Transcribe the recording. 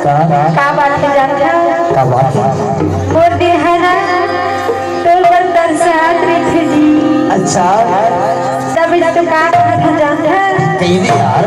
का बात है जानता का बात है? मोर दिल है ना टोल पर तरसात रे जी। अच्छा जब इसको का था जानता कहीं नहीं यार।